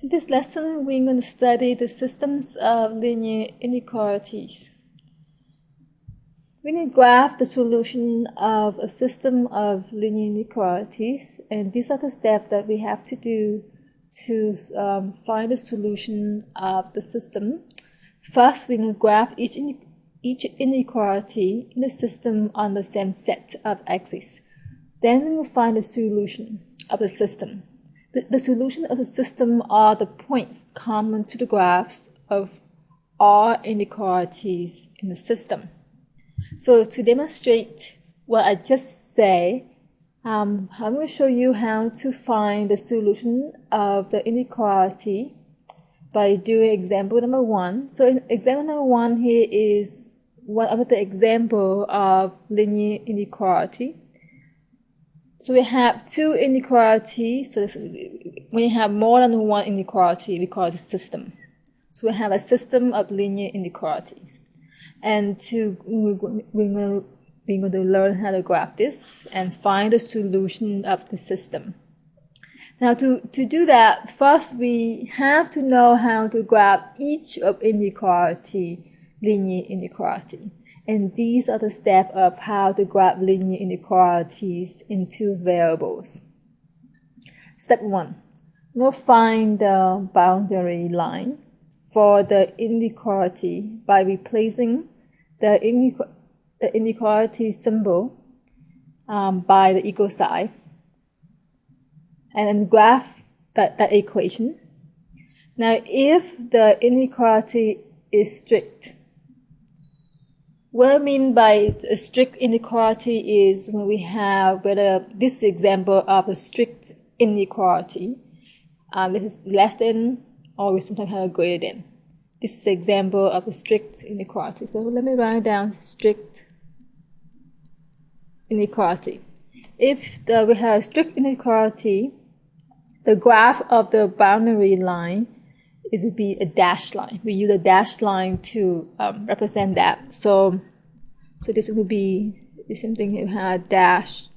In this lesson, we're going to study the systems of linear inequalities. We're going to graph the solution of a system of linear inequalities, and these are the steps that we have to do to find the solution of the system. First, we're going to graph each inequality in the system on the same set of axes. Then we will find the solution of the system. The solution of the system are the points common to the graphs of all inequalities in the system. So to demonstrate what I just said, I'm going to show you how to find the solution of the inequality by doing example number 1. So in example number 1 here is one of the example of linear inequality. So we have two inequalities. So when you have more than one inequality, we call it a system. So we have a system of linear inequalities. And we're going to learn how to graph this and find the solution of the system. Now to do that, first we have to know how to graph each of inequality, linear inequality. And these are the steps of how to graph linear inequalities in two variables. Step 1. We'll find the boundary line for the inequality by replacing the inequality symbol by the equal sign, and then graph that equation. Now, if the inequality is strict, what I mean by a strict inequality is when we have this example of a strict inequality. This is less than, or we sometimes have a greater than. This is an example of a strict inequality. So let me write down strict inequality. If we have a strict inequality, the graph of the boundary line, it would be a dashed line. We use a dashed line to represent that. So this would be the same thing. You have dashed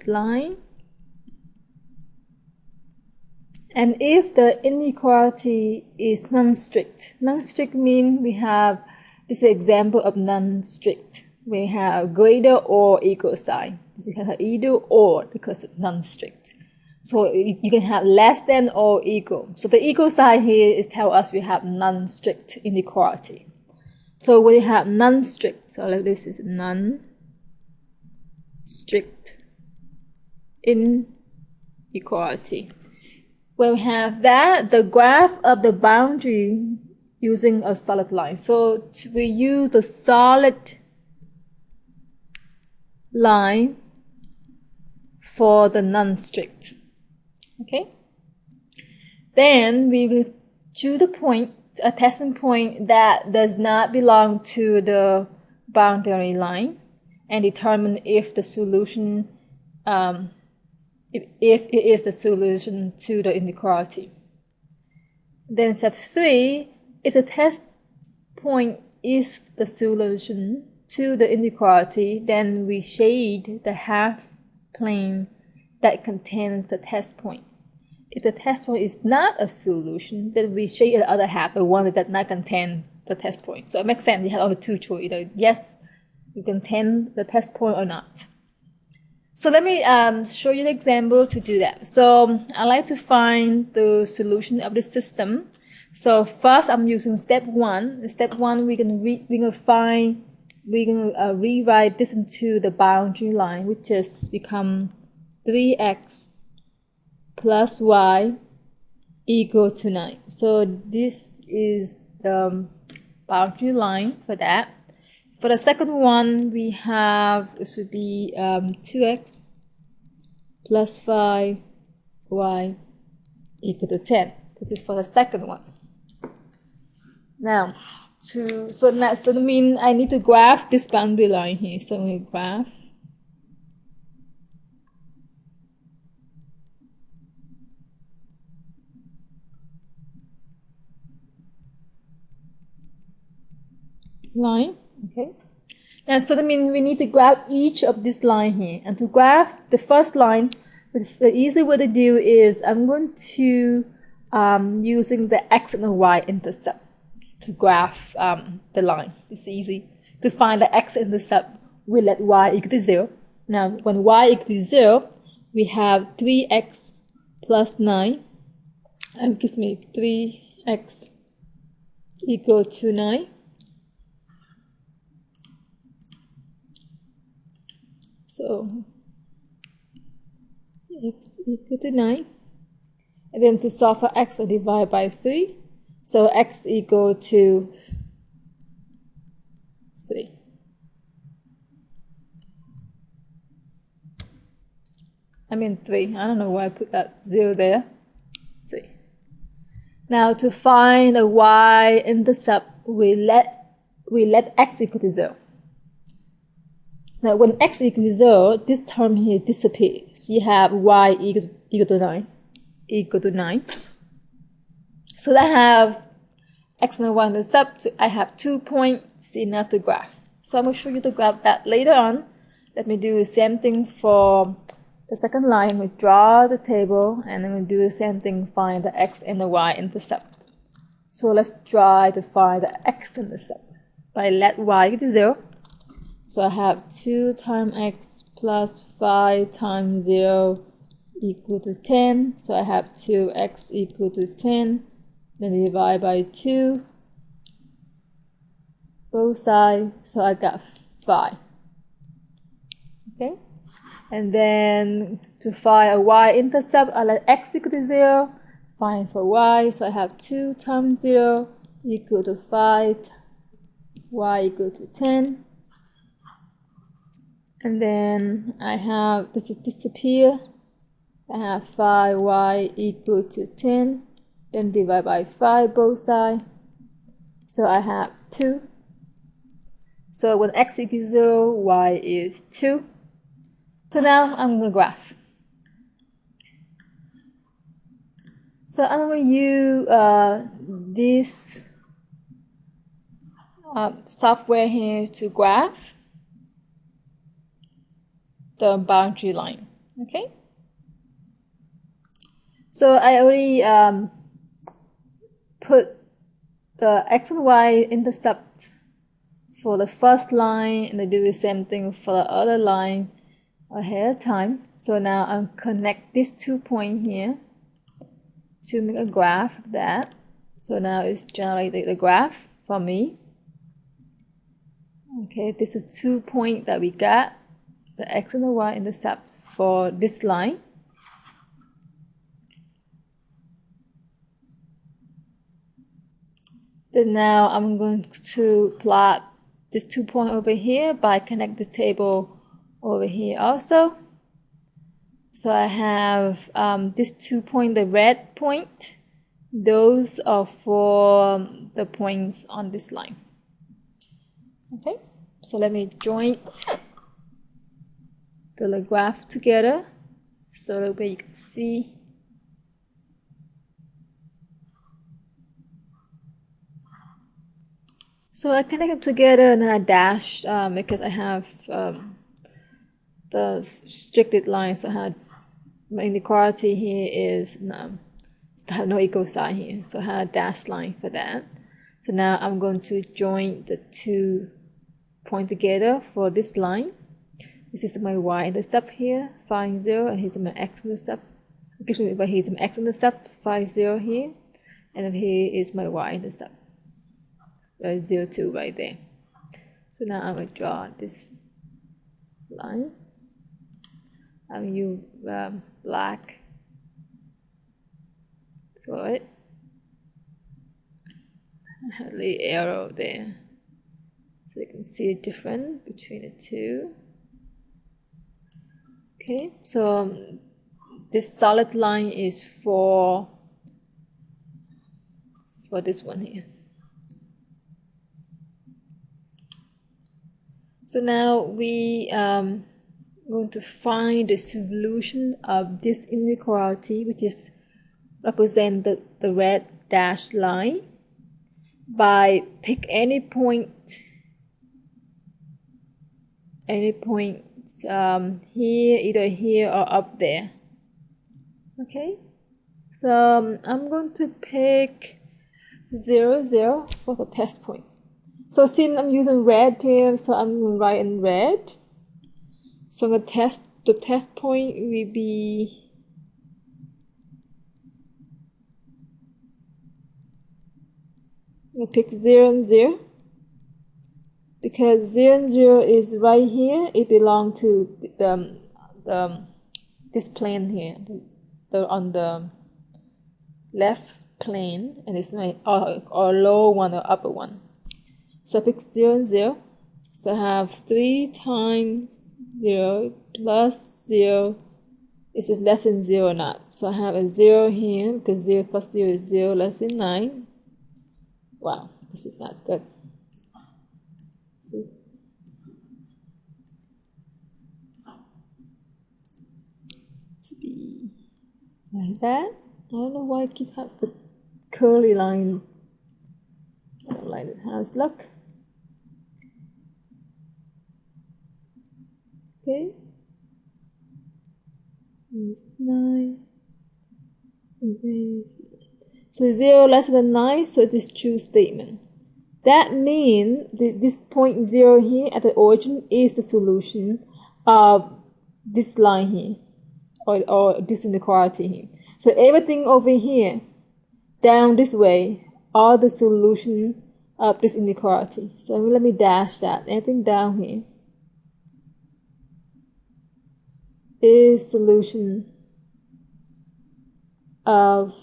line. And if the inequality is non-strict, non-strict means we have this example of non-strict. We have greater or equal sign. This is either or because it's non-strict. So you can have less than or equal. So the equal sign here is tell us we have non-strict inequality. So when you have non-strict, so like this is non-strict inequality. When we have that, the graph of the boundary using a solid line. So we use the solid line for the non-strict. Okay, then we will choose a point, a testing point that does not belong to the boundary line, and determine if the solution, if it is the solution to the inequality. Then step 3, if the test point is the solution to the inequality, then we shade the half plane that contains the test point. If the test point is not a solution, then we shade the other half, the one that does not contain the test point. So it makes sense. You have only two choices: either yes, you contain the test point or not. So let me show you the example to do that. So I like to find the solution of the system. So first, I'm using step 1. Step 1, we're gonna rewrite this into the boundary line, which is become 3x plus y equal to 9. So this is the boundary line for that. For the second one, we have, this would be 2x plus 5y equal to 10. This is for the second one. Now, so that means I need to graph this boundary line here. So we graph line. Okay. And so that means we need to graph each of this line here. And to graph the first line, The easy way to do is I'm going to using the x and the y intercept to graph the line. It's easy to find the x-intercept. We let y equal to 0. Now, when y equal to 0, we have 3x plus 9, and gives me 3x equal to 9. So, x equal to 9. And then to solve for x, I divide by 3. So x equal to 3. I mean 3. I don't know why I put that 0 there. 3. Now to find the y-intercept, we let x equal to 0. Now when x equals to 0, this term here disappears. You have y equal to 9. Equal to 9. So I have x and y-intercept. So I have 2 points enough to graph. So I'm going to show you to graph that later on. Let me do the same thing for the second line. I'm going to draw the table, and I'm going to do the same thing, find the x and the y-intercept. So let's try to find the x-intercept by let y equal to 0. So I have 2 times x plus 5 times 0 equal to 10. So I have 2x equal to 10. Then divide by 2. Both sides. So I got 5. Okay. And then to find a y-intercept, I let x equal to 0. Find for y. So I have 2 times 0 equal to 5. Y equal to 10. And then I have this disappear. I have 5y equal to 10. Then divide by 5 both sides. So I have 2. So when x equals 0, y is 2. So now I'm going to graph. So I'm going to use this software here to graph the boundary line. Okay. So I already put the x and y intercept for the first line, and I do the same thing for the other line ahead of time. So now I'll connect these 2 points here to make a graph of that. So now it's generated the graph for me. Okay, this is 2 points that we got, the x and the y intercept for this line. Then now I'm going to plot this 2 points over here by connect this table over here also. So I have this 2 points, the red point, those are for the points on this line. Okay, so let me join the graph together so that way you can see. So I connect them together and I dash because I have the restricted lines. So I had my inequality here is have no equal sign here. So I have a dash line for that. So now I'm going to join the 2 points together for this line. This is my y-intercept here, 5, 0, and here's my x-intercept. Actually, but here's my x-intercept, 5, 0 here, and then here is my y-intercept. 0, 2 right there. So now I'm going to draw this line. I'm going to use black for it. I have the arrow there so you can see the difference between the two. Okay, so this solid line is for this one here. So now we going to find the solution of this inequality, which is represent the red dashed line, by pick any point here, either here or up there. Okay, so I'm going to pick 0, 0 for the test point. So since I'm using red here, so I'm going to write in red. So the test point will be pick 0 and 0 because 0 and 0 is right here. It belongs to this plane here, on the left plane, and it's my or lower one or upper one. So I pick 0 and 0. So I have 3 times 0 plus 0. Is it less than 0 or not? So I have a 0 here because 0 plus 0 is 0 less than 9. Wow, this is not good. Should be like that. I don't know why I keep having the curly line. I don't like it. How it's look. Okay. It's 9. So 0 less than 9, so it is true statement. That means this point 0 here at the origin is the solution of this line here, or this inequality here. So everything over here, down this way, are the solution of this inequality. So let me dash that. Everything down here is solution of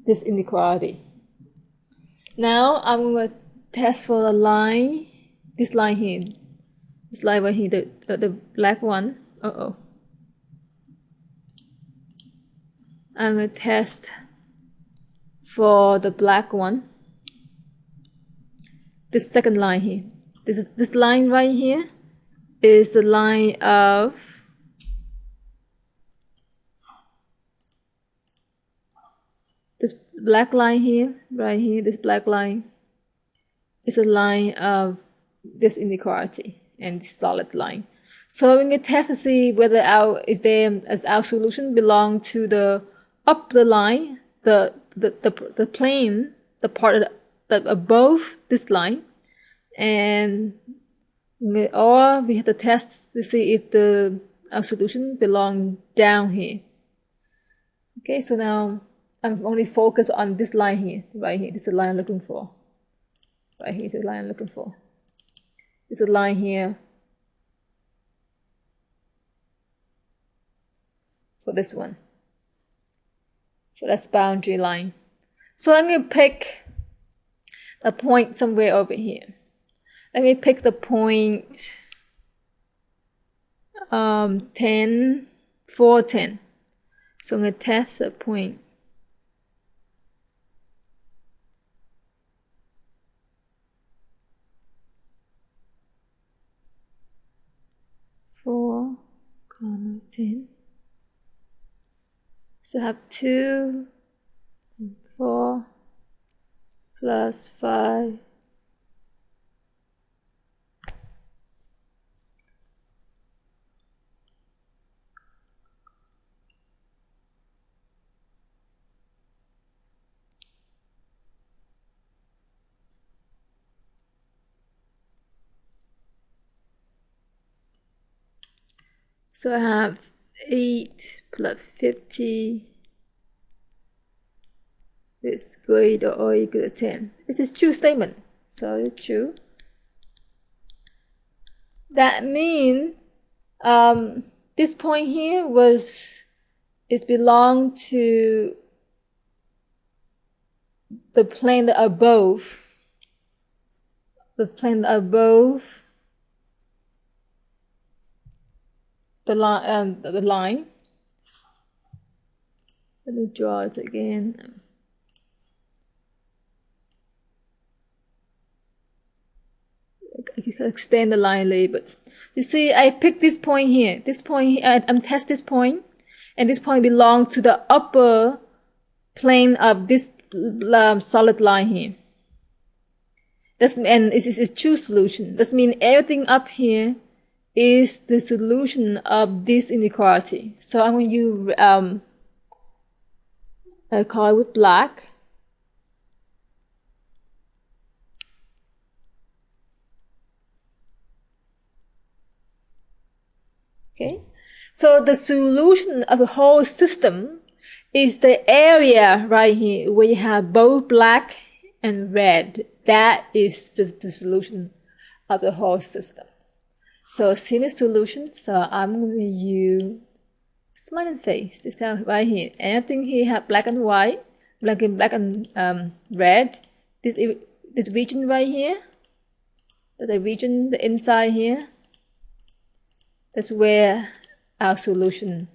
this inequality. Now I'm going to test for the line, this line here, this line right here, the black one. I'm going to test for the black one, this second line here. This line right here is the line of this black line here, right here. This black line is a line of this inequality and this solid line. So we're going to test to see whether our solution belong to the up the line, the plane, the part that above this line, or we have to test to see if our solution belong down here. Okay, so now I'm only focused on this line here, right here. This is the line I'm looking for. Right here is the line I'm looking for. It's a line here for this one. So that's boundary line. So I'm going to pick a point somewhere over here. Let me pick the point 10, 4, 10. So I'm going to test a point 4, 10. So I have 2 and 4 plus 5. So I have 8 plus 50 is greater or equal to 10. This is true statement. So it's true. That means this point here belong to the plane above. The plane above the line. Let me draw it again. I can extend the line a little bit. You see, I picked this point here. This point here, I'm test this point, and this point belongs to the upper plane of this solid line here. And it's a true solution. That means everything up here is the solution of this inequality. So I'm going to color with black. Okay, so the solution of the whole system is the area right here where you have both black and red. That is the solution of the whole system. So see the solution. So I'm going to use smiling face this time right here. Anything here have black and white, black and red. This region right here, the region, the inside here, that's where our solution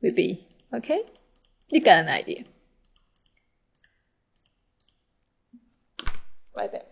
will be. Okay, you got an idea right there.